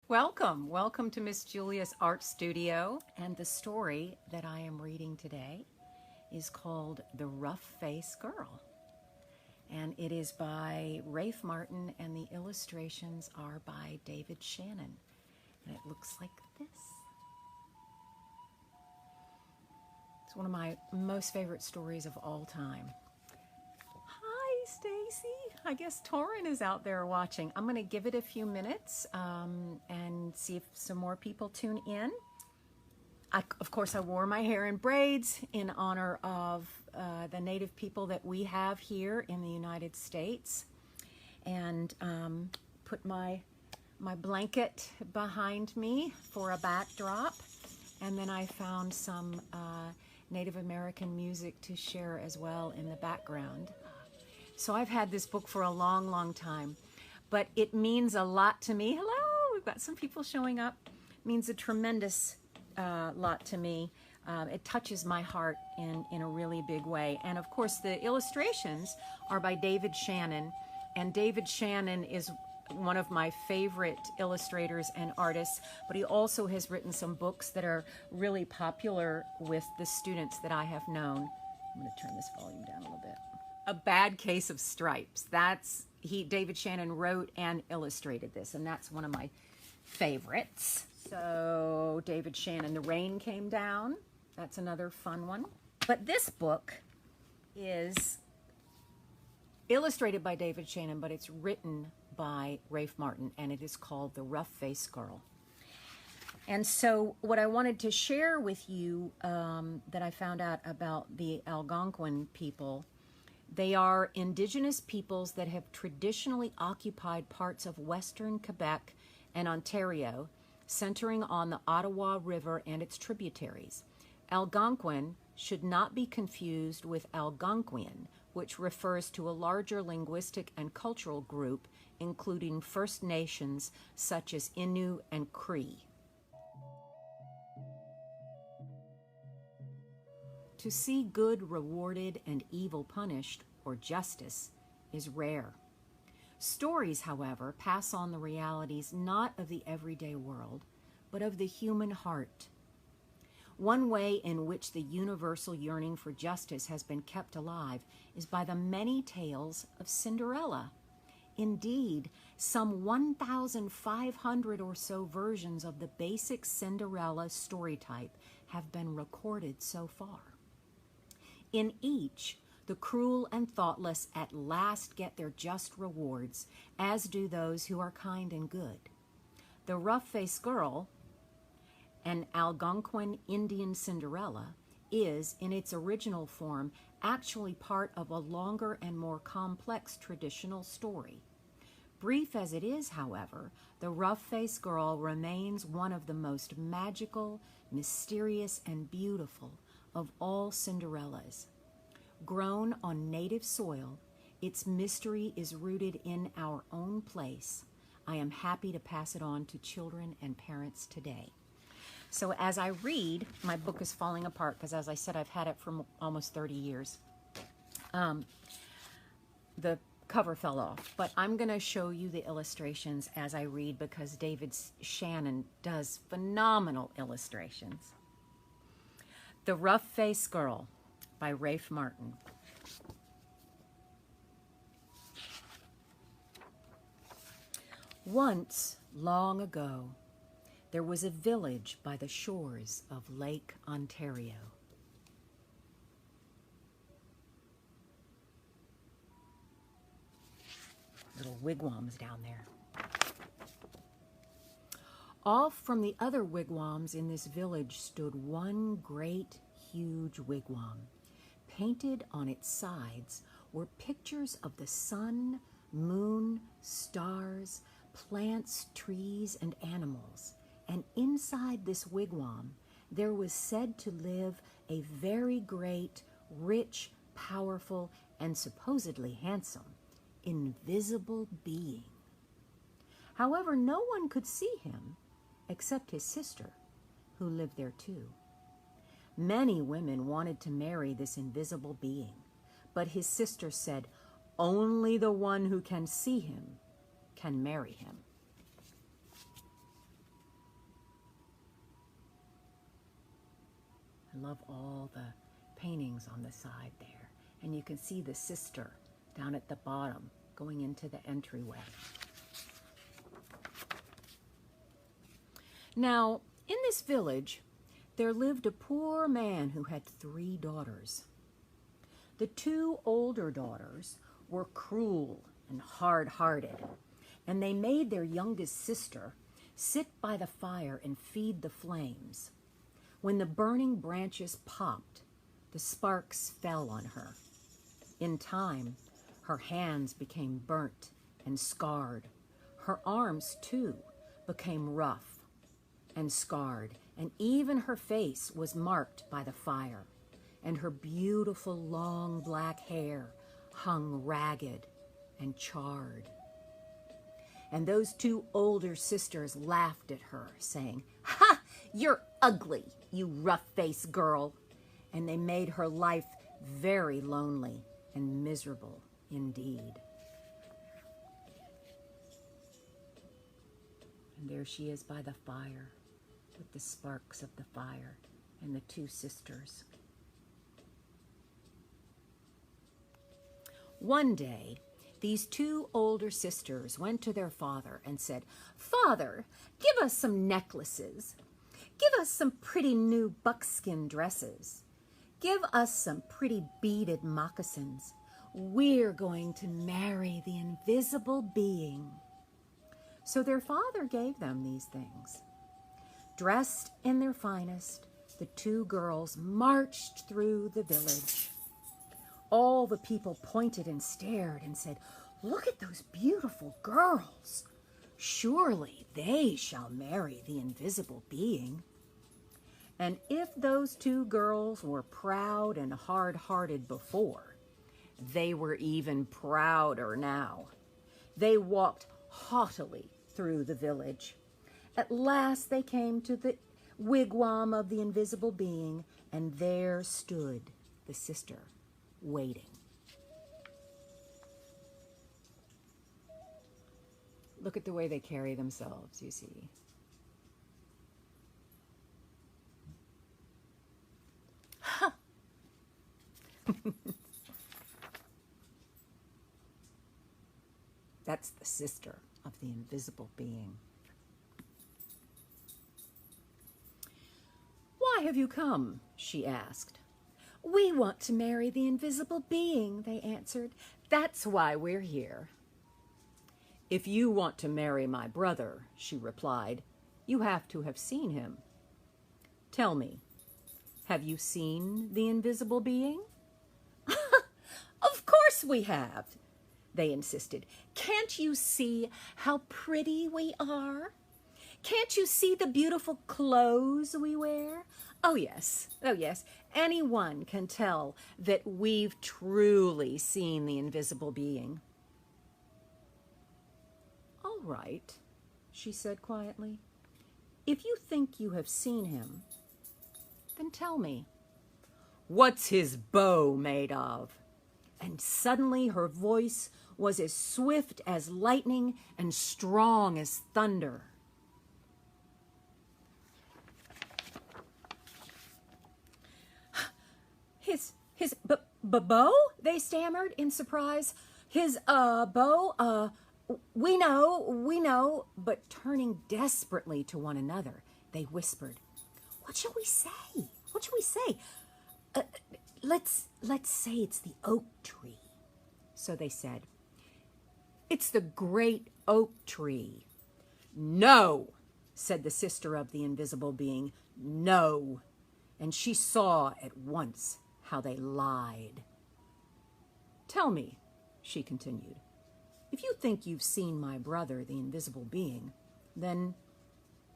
Welcome to Miss Julia's Art Studio. And the story that I am reading today is called The Rough-Faced Girl. And it is by Rafe Martin, and the illustrations are by David Shannon. And it looks like this. It's one of my most favorite stories of all time. Hi, Stacy. I guess Torin is out there watching. I'm going to give it a few minutes and see if some more people tune in. Of course, I wore my hair in braids in honor of the native people that we have here in the United States, and put my blanket behind me for a backdrop. And then I found some Native American music to share as well in the background. So I've had this book for a long time, but it means a lot to me. Hello, we've got some people showing up. It means a tremendous lot to me. It touches my heart in a really big way. And of course, the illustrations are by David Shannon, and David Shannon is one of my favorite illustrators and artists, but he also has written some books that are really popular with the students that I have known. I'm going to turn this volume down a little bit. A Bad Case of Stripes. David Shannon wrote and illustrated this, and that's one of my favorites. So David Shannon, The Rain Came Down. That's another fun one. But this book is illustrated by David Shannon, but it's written by Rafe Martin, and it is called The Rough-Faced Girl. And so what I wanted to share with you that I found out about the Algonquin people, they are indigenous peoples that have traditionally occupied parts of Western Quebec and Ontario, centering on the Ottawa River and its tributaries. Algonquin should not be confused with Algonquian, which refers to a larger linguistic and cultural group, including First Nations such as Innu and Cree. To see good rewarded and evil punished, or justice, is rare. Stories, however, pass on the realities not of the everyday world, but of the human heart. One way in which the universal yearning for justice has been kept alive is by the many tales of Cinderella. Indeed, some 1,500 or so versions of the basic Cinderella story type have been recorded so far. In each, the cruel and thoughtless at last get their just rewards, as do those who are kind and good. The Rough-Faced Girl, an Algonquin Indian Cinderella, is, in its original form, actually part of a longer and more complex traditional story. Brief as it is, however, the Rough-Faced Girl remains one of the most magical, mysterious, and beautiful of all Cinderellas. Grown on native soil, its mystery is rooted in our own place. I am happy to pass it on to children and parents today. So as I read, my book is falling apart because, as I said, I've had it for almost 30 years. The cover fell off, but I'm going to show you the illustrations as I read because David Shannon does phenomenal illustrations. The Rough-Faced Girl by Rafe Martin. Once, long ago, there was a village by the shores of Lake Ontario. Little wigwams down there. Off from the other wigwams in this village stood one great, huge wigwam. Painted on its sides were pictures of the sun, moon, stars, plants, trees, and animals. And inside this wigwam, there was said to live a very great, rich, powerful, and supposedly handsome, invisible being. However, no one could see him except his sister, who lived there too. Many women wanted to marry this invisible being, but his sister said, only the one who can see him can marry him. I love all the paintings on the side there. And you can see the sister down at the bottom going into the entryway. Now, in this village, there lived a poor man who had 3 daughters. The 2 older daughters were cruel and hard-hearted, and they made their youngest sister sit by the fire and feed the flames. When the burning branches popped, the sparks fell on her. In time, her hands became burnt and scarred. Her arms, too, became rough and scarred, and even her face was marked by the fire, and her beautiful long black hair hung ragged and charred. And those 2 older sisters laughed at her, saying, "Ha! You're ugly, you rough-faced girl." And they made her life very lonely and miserable indeed. And there she is by the fire, with the sparks of the fire and the 2 sisters. One day, these 2 older sisters went to their father and said, "Father, give us some necklaces. Give us some pretty new buckskin dresses. Give us some pretty beaded moccasins. We're going to marry the invisible being." So their father gave them these things. Dressed in their finest, the 2 girls marched through the village. All the people pointed and stared and said, "Look at those beautiful girls. Surely they shall marry the invisible being." And if those 2 girls were proud and hard-hearted before, they were even prouder now. They walked haughtily through the village. At last they came to the wigwam of the invisible being, and there stood the sister, waiting. Look at the way they carry themselves, you see. Ha! That's the sister of the invisible being. "Why have you come?" she asked. "We want to marry the invisible being," they answered. "That's why we're here." "If you want to marry my brother," she replied, "you have to have seen him. Tell me, have you seen the invisible being?" "Of course we have," they insisted. "Can't you see how pretty we are? Can't you see the beautiful clothes we wear? Oh yes, anyone can tell that we've truly seen the invisible being." "All right," she said quietly. "If you think you have seen him, then tell me, what's his bow made of?" And suddenly her voice was as swift as lightning and strong as thunder. His bow? They stammered in surprise. "His bow, we know," but turning desperately to one another, they whispered, "What shall we say? What shall we say? Let's say it's the oak tree." So they said, "It's the great oak tree." "No," said the sister of the invisible being, "no." And she saw at once how they lied. "Tell me," she continued, "if you think you've seen my brother, the invisible being, then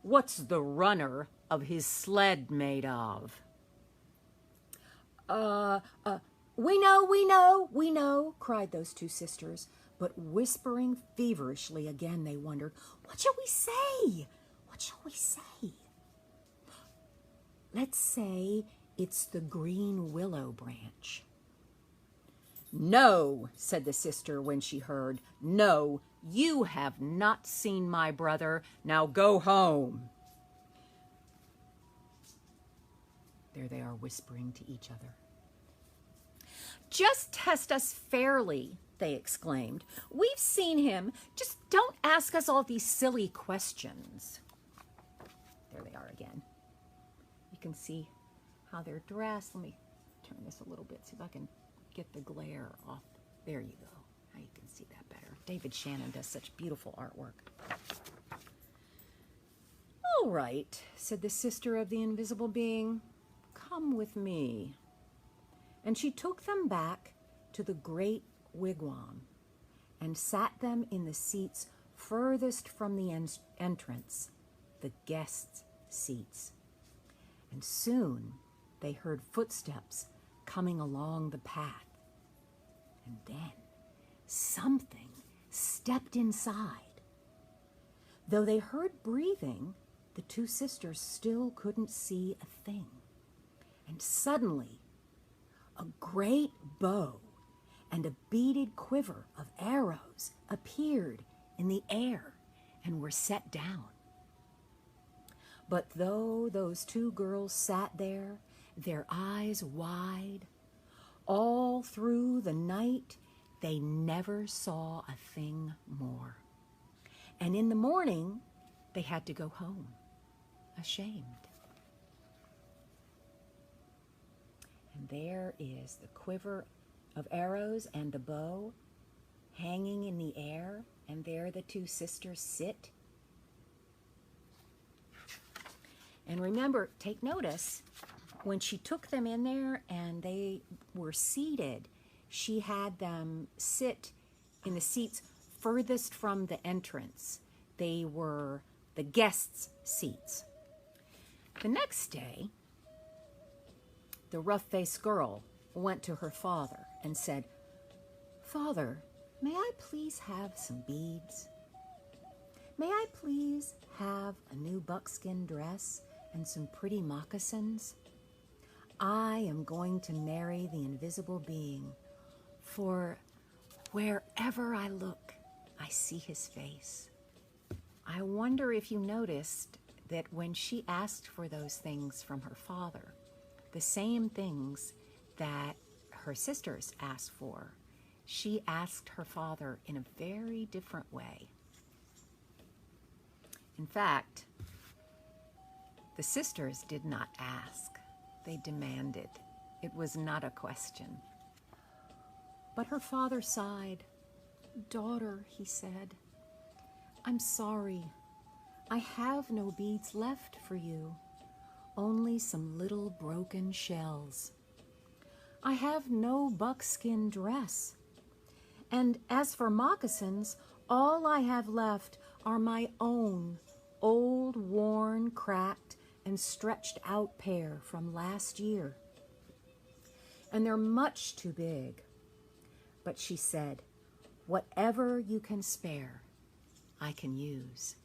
what's the runner of his sled made of?" We know," cried those 2 sisters. But whispering feverishly again, they wondered, "What shall we say? What shall we say?" "Let's say it's the green willow branch." "No," said the sister when she heard. "No, you have not seen my brother. Now go home." There they are whispering to each other. "Just test us fairly," they exclaimed. "We've seen him. Just don't ask us all these silly questions." There they are again. You can see how they're dressed. Let me turn this a little bit, see if I can get the glare off. There you go. Now you can see that better. David Shannon does such beautiful artwork. "All right," said the sister of the invisible being. "Come with me." And she took them back to the great wigwam and sat them in the seats furthest from the entrance, the guests' seats. And soon they heard footsteps coming along the path. And then something stepped inside. Though they heard breathing, the two sisters still couldn't see a thing. And suddenly, a great bow and a beaded quiver of arrows appeared in the air and were set down. But though those two girls sat there, their eyes wide, all through the night they never saw a thing more. And in the morning, they had to go home, ashamed. And there is the quiver of arrows and the bow hanging in the air, and there the two sisters sit. And remember, take notice, when she took them in there and they were seated, she had them sit in the seats furthest from the entrance. They were the guests' seats. The next day, the rough-faced girl went to her father and said, "Father, may I please have some beads? May I please have a new buckskin dress and some pretty moccasins? I am going to marry the invisible being, for wherever I look, I see his face." I wonder if you noticed that when she asked for those things from her father, the same things that her sisters asked for, she asked her father in a very different way. In fact, the sisters did not ask, they demanded. It was not a question. But her father sighed. "Daughter," he said, "I'm sorry. I have no beads left for you, only some little broken shells. I have no buckskin dress. And as for moccasins, all I have left are my own old, worn, cracked, and stretched out pair from last year. And they're much too big." But she said, "Whatever you can spare, I can use."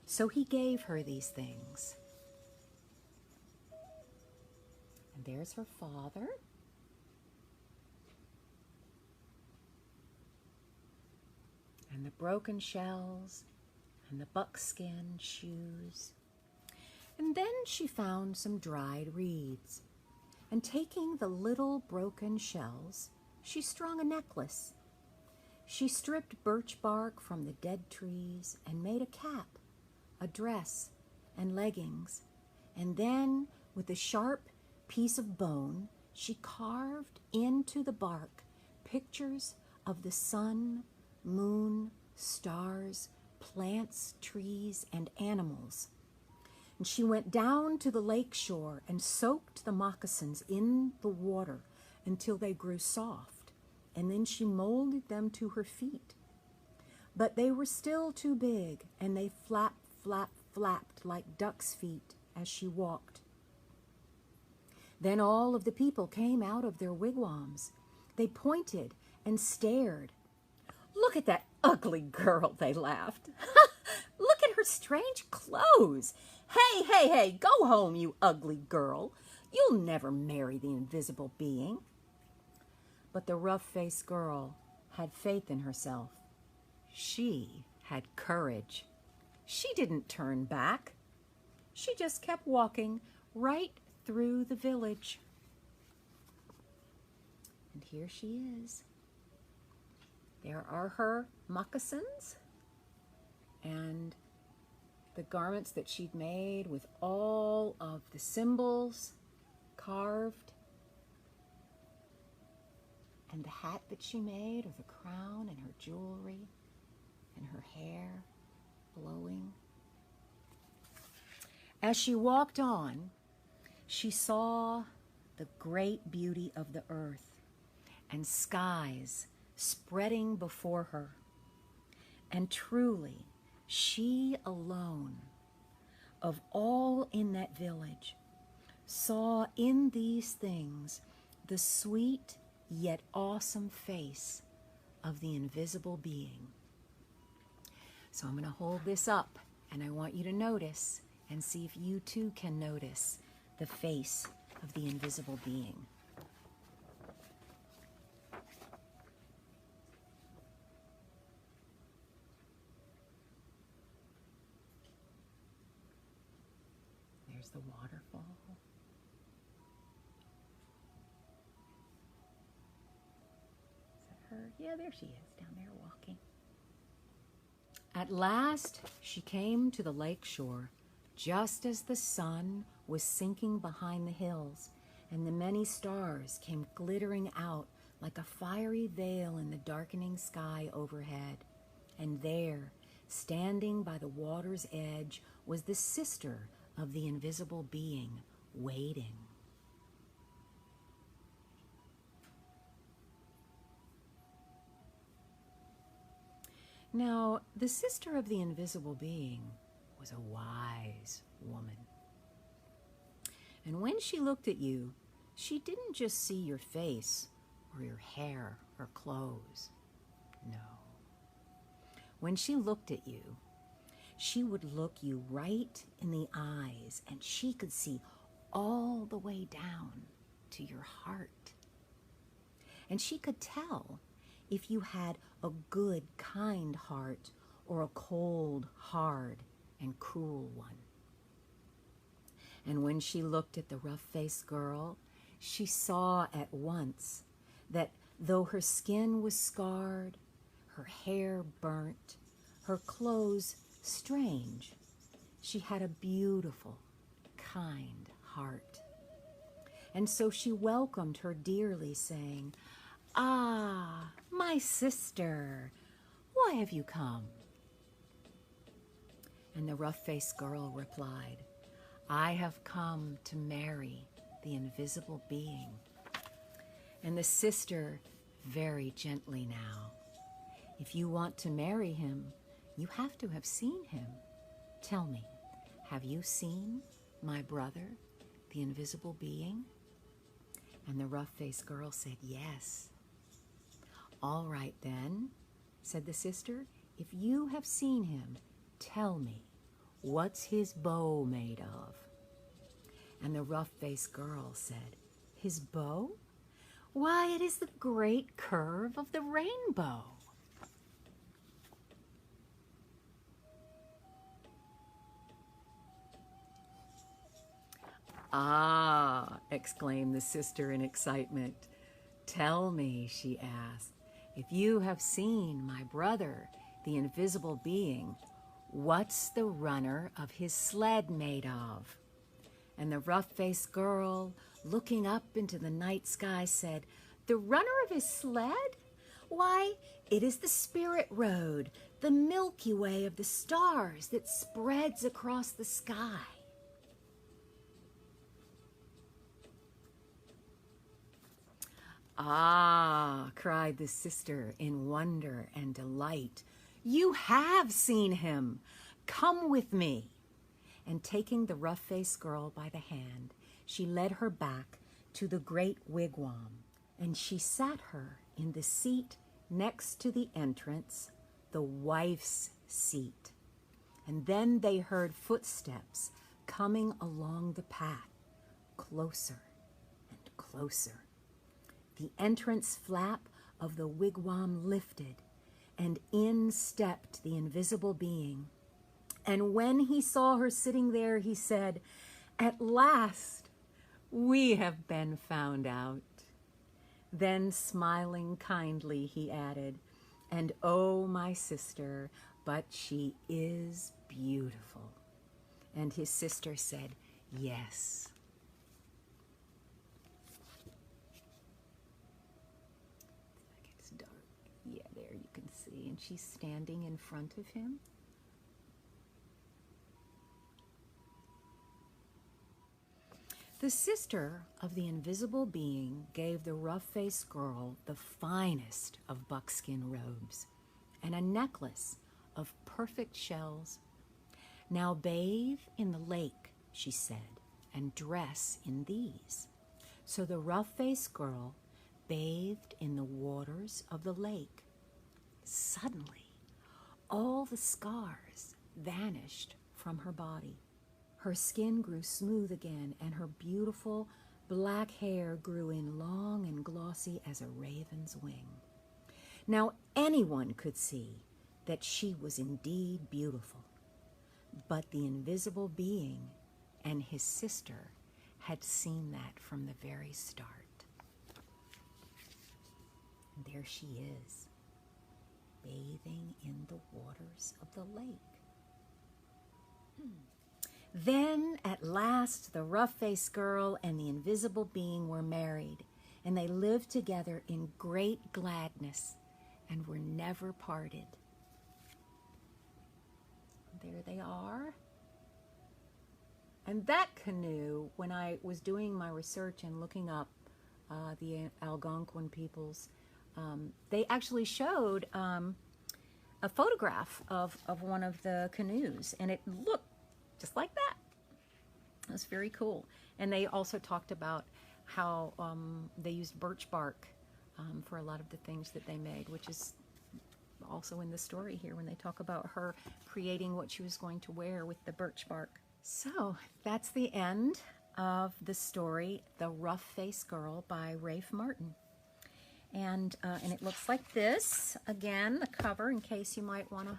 So he gave her these things. And there's her father. And the broken shells and the buckskin shoes. And then she found some dried reeds. And taking the little broken shells, she strung a necklace. She stripped birch bark from the dead trees and made a cap, a dress, and leggings. And then, with a sharp piece of bone, she carved into the bark pictures of the sun, moon, stars, plants, trees, and animals. And she went down to the lake shore and soaked the moccasins in the water until they grew soft, and then she molded them to her feet. But they were still too big, and they flapped like duck's feet as she walked. Then all of the people came out of their wigwams. They pointed and stared. "Look at that ugly girl," they laughed. "Look at her strange clothes. Hey, go home, you ugly girl. You'll never marry the invisible being." But the rough-faced girl had faith in herself. She had courage. She didn't turn back. She just kept walking right through the village. And here she is. There are her moccasins and the garments that she'd made with all of the symbols carved, and the hat that she made, or the crown, and her jewelry, and her hair blowing. As she walked on, she saw the great beauty of the earth and skies spreading before her. And truly, she alone, of all in that village, saw in these things the sweet yet awesome face of the invisible being. So I'm going to hold this up, and I want you to notice and see if you too can notice the face of the invisible being. There's the waterfall. Is that her? Yeah, there she is, down there walking. At last, she came to the lake shore, just as the sun was sinking behind the hills, and the many stars came glittering out like a fiery veil in the darkening sky overhead. And there, standing by the water's edge, was the sister of the invisible being, waiting. Now, the sister of the invisible being was a wise woman. And when she looked at you, she didn't just see your face or your hair or clothes. No. When she looked at you, she would look you right in the eyes, and she could see all the way down to your heart. And she could tell if you had a good, kind heart or a cold, hard, and cruel one. And when she looked at the rough-faced girl, she saw at once that though her skin was scarred, her hair burnt, her clothes strange, she had a beautiful, kind heart. And so she welcomed her dearly, saying, "Ah, my sister, why have you come?" And the rough-faced girl replied, "I have come to marry the invisible being." And the sister, very gently now, "If you want to marry him, you have to have seen him. Tell me, have you seen my brother, the invisible being?" And the rough-faced girl said, "Yes." "All right then," said the sister, "if you have seen him, tell me, what's his bow made of?" And the rough-faced girl said, "His bow? Why, it is the great curve of the rainbow." "Ah," exclaimed the sister in excitement. "Tell me," she asked, "if you have seen my brother, the invisible being, what's the runner of his sled made of?" And the rough-faced girl, looking up into the night sky, said, "The runner of his sled? Why, it is the spirit road, the Milky Way of the stars that spreads across the sky." "Ah," cried the sister in wonder and delight, "you have seen him. Come with me." And taking the rough-faced girl by the hand, she led her back to the great wigwam, and she sat her in the seat next to the entrance, the wife's seat. And then they heard footsteps coming along the path, closer and closer. The entrance flap of the wigwam lifted, and in stepped the invisible being. And when he saw her sitting there, he said, "At last, We have been found out." Then, smiling kindly, he added, "And oh, my sister, but she is beautiful." And his sister said, "Yes." It's dark. Yeah, there you can see. And she's standing in front of him. The sister of the invisible being gave the rough-faced girl the finest of buckskin robes and a necklace of perfect shells. "Now bathe in the lake," she said, "and dress in these." So the rough-faced girl bathed in the waters of the lake. Suddenly, all the scars vanished from her body. Her skin grew smooth again, and her beautiful black hair grew in long and glossy as a raven's wing. Now anyone could see that she was indeed beautiful, but the invisible being and his sister had seen that from the very start. And there she is, bathing in the waters of the lake. Then, at last, the rough-faced girl and the invisible being were married, and they lived together in great gladness and were never parted. There they are. And that canoe, when I was doing my research and looking up the Algonquin peoples, they actually showed a photograph of one of the canoes, and it looked just like that. It was very cool. And they also talked about how they used birch bark for a lot of the things that they made, which is also in the story here when they talk about her creating what she was going to wear with the birch bark. So that's the end of the story, The Rough-Faced Girl by Rafe Martin. And it looks like this. Again, the cover, in case you might want to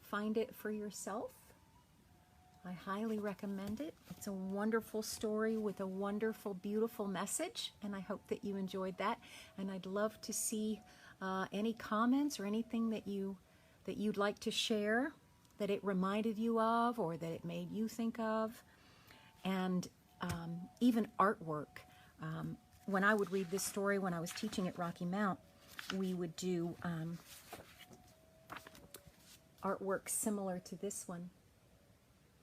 find it for yourself. I highly recommend it. It's a wonderful story with a wonderful, beautiful message, and I hope that you enjoyed that. And I'd love to see any comments or anything that you'd like to share that it reminded you of or that it made you think of, and even artwork. When I would read this story when I was teaching at Rocky Mount, we would do artwork similar to this one,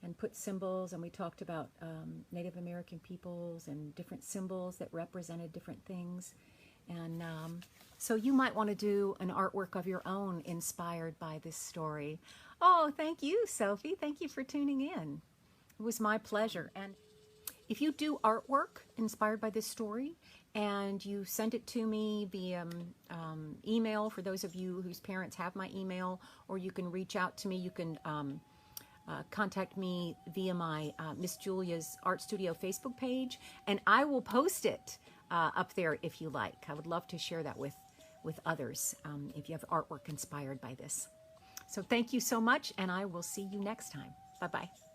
and put symbols, and we talked about Native American peoples and different symbols that represented different things. And so you might want to do an artwork of your own inspired by this story. Oh, thank you, Sophie. Thank you for tuning in. It was my pleasure. And if you do artwork inspired by this story and you send it to me via email, for those of you whose parents have my email, or you can reach out to me, you can contact me via my Miss Julia's Art Studio Facebook page, and I will post it up there if you like. I would love to share that with others if you have artwork inspired by this. So thank you so much, and I will see you next time. Bye-bye.